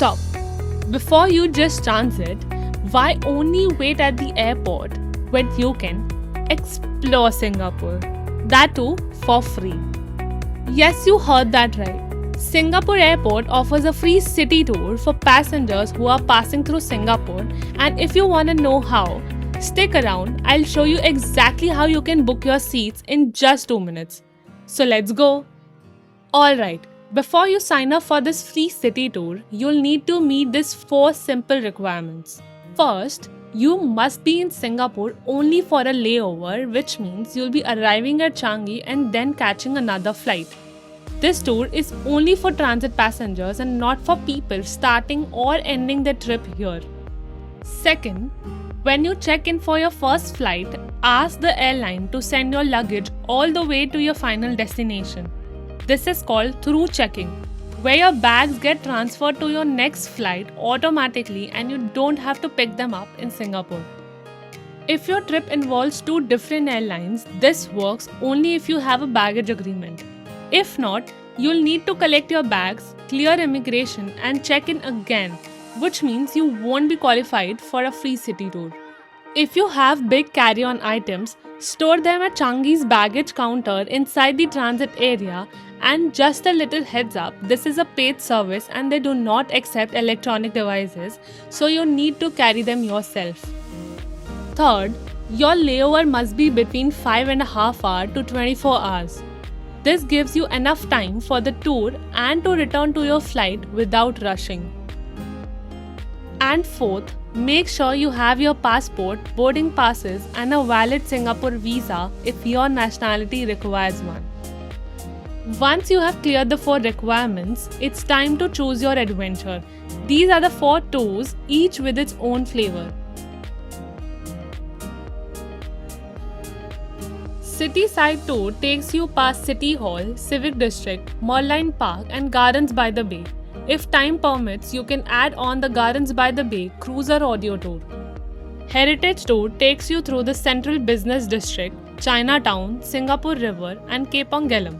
Stop. Before you just transit, why only wait at the airport when you can explore Singapore? That too for free. Yes, you heard that right. Singapore Airport offers a free city tour for passengers who are passing through Singapore, and if you want to know how, stick around. I'll show you exactly how you can book your seats in just 2 minutes. So let's go. Alright, before you sign up for this free city tour, you'll need to meet these 4 simple requirements. First, you must be in Singapore only for a layover, which means you'll be arriving at Changi and then catching another flight. This tour is only for transit passengers and not for people starting or ending their trip here. Second, when you check in for your first flight, ask the airline to send your luggage all the way to your final destination. This is called through checking, where your bags get transferred to your next flight automatically and you don't have to pick them up in Singapore. If your trip involves 2 different airlines, this works only if you have a baggage agreement. If not, you'll need to collect your bags, clear immigration, and check in again, which means you won't be qualified for a free city tour. If you have big carry-on items, store them at Changi's baggage counter inside the transit area, and just a little heads up, this is a paid service and they do not accept electronic devices, so you need to carry them yourself. Third, your layover must be between 5.5 hours to 24 hours. This gives you enough time for the tour and to return to your flight without rushing. And fourth, make sure you have your passport, boarding passes, and a valid Singapore visa if your nationality requires one. Once you have cleared the 4 requirements, it's time to choose your adventure. These are the 4 tours, each with its own flavor. City Side Tour takes you past City Hall, Civic District, Merlion Park, and Gardens by the Bay. If time permits, you can add on the Gardens by the Bay Cruiser Audio Tour. Heritage Tour takes you through the Central Business District, Chinatown, Singapore River, and Kepong Gelam.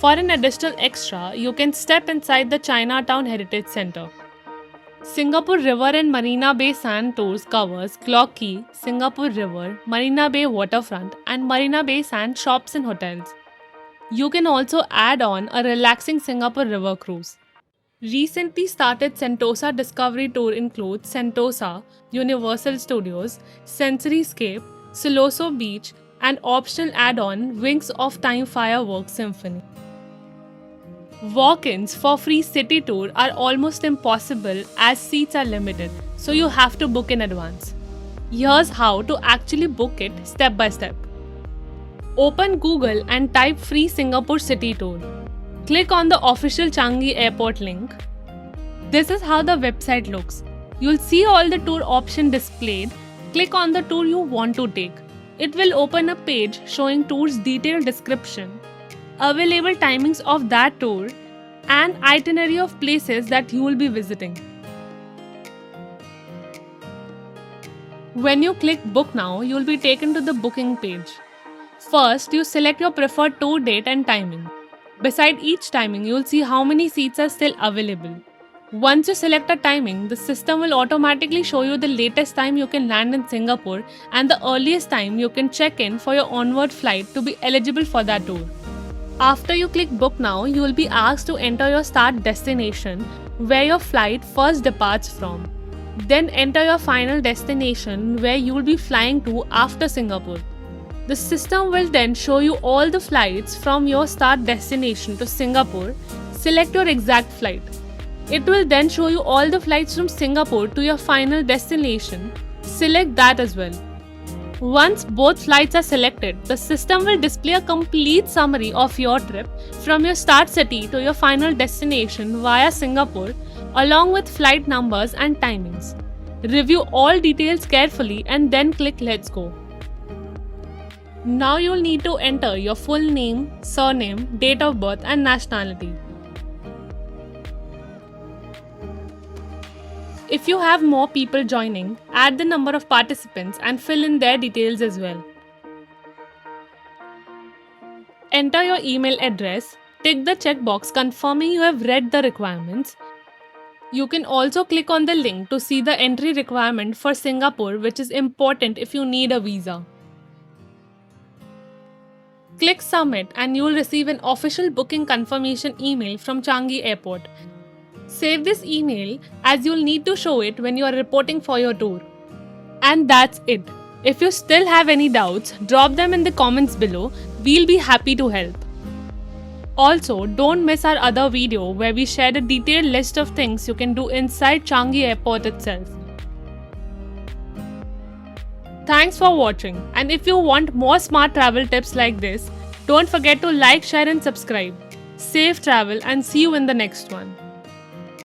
For an additional extra, you can step inside the Chinatown Heritage Center. Singapore River and Marina Bay Sand Tours covers Clock Quay, Singapore River, Marina Bay Waterfront, and Marina Bay Sand shops and hotels. You can also add on a relaxing Singapore River cruise. Recently started Sentosa Discovery Tour includes Sentosa, Universal Studios, Sensoryscape, Siloso Beach, and optional add-on Wings of Time Fireworks Symphony. Walk-ins for free city tour are almost impossible as seats are limited, so you have to book in advance. Here's how to actually book it step by step. Open Google and type free Singapore city tour. Click on the official Changi Airport link. This is how the website looks. You'll see all the tour options displayed. Click on the tour you want to take. It will open a page showing tour's detailed description, available timings of that tour, and itinerary of places that you will be visiting. When you click Book Now, you will be taken to the booking page. First, you select your preferred tour date and timing. Beside each timing, you will see how many seats are still available. Once you select a timing, the system will automatically show you the latest time you can land in Singapore and the earliest time you can check in for your onward flight to be eligible for that tour. After you click Book Now, you will be asked to enter your start destination where your flight first departs from. Then enter your final destination where you will be flying to after Singapore. The system will then show you all the flights from your start destination to Singapore. Select your exact flight. It will then show you all the flights from Singapore to your final destination. Select that as well. Once both flights are selected, the system will display a complete summary of your trip from your start city to your final destination via Singapore, along with flight numbers and timings. Review all details carefully and then click Let's Go. Now you'll need to enter your full name, surname, date of birth, and nationality. If you have more people joining, add the number of participants and fill in their details as well. Enter your email address, tick the checkbox confirming you have read the requirements, You can also click on the link to see the entry requirement for Singapore, which is important if you need a visa. Click Submit and you will receive an official booking confirmation email from Changi Airport. Save this email as you'll need to show it when you are reporting for your tour. And that's it. If you still have any doubts, drop them in the comments below. We'll be happy to help. Also, don't miss our other video where we shared a detailed list of things you can do inside Changi Airport itself. Thanks for watching, and if you want more smart travel tips like this, don't forget to like, share and subscribe. Safe travel and see you in the next one.